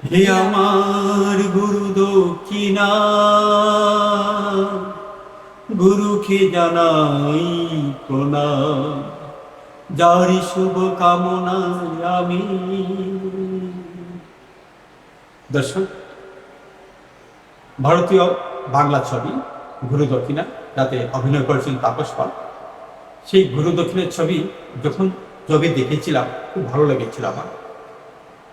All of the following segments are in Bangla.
হে আমার গুরু দক্ষিণা, গুরুকে জানাই প্রণাম, যারি শুভ কামনায় আমি। দর্শক, ভারতীয় বাংলা ছবি গুরু দক্ষিণা, যাতে অভিনয় করেছেন তাপস পাল, সেই গুরু দক্ষিণের ছবি যখন দেখেছিলাম খুব ভালো লেগেছিল আমার।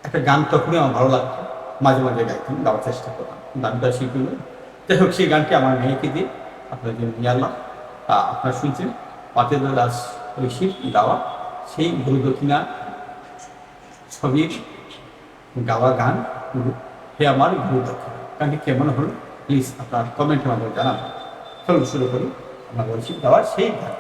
একটা গান তখনই আমার ভালো লাগতো, মাঝে মাঝে গাইতাম, গাওয়ার চেষ্টা করতাম, গানটা শিল্পী হলো। যাই হোক, সেই গানটি আমার মেয়েকে দিয়ে আপনার জন্য নিয়ে আনলাম। আপনারা শুনছেন পাতেন্দ্র দাস ঋষির গাওয়া সেই গুরু দক্ষিণা ছবির গাওয়া গান হে আমার গুরু দক্ষিণা। গানটি কেমন হলো প্লিজ আপনার কমেন্টের মাধ্যমে জানাবেন। চলুন শুরু করি আমরা বলছি গাওয়ার সেই গান।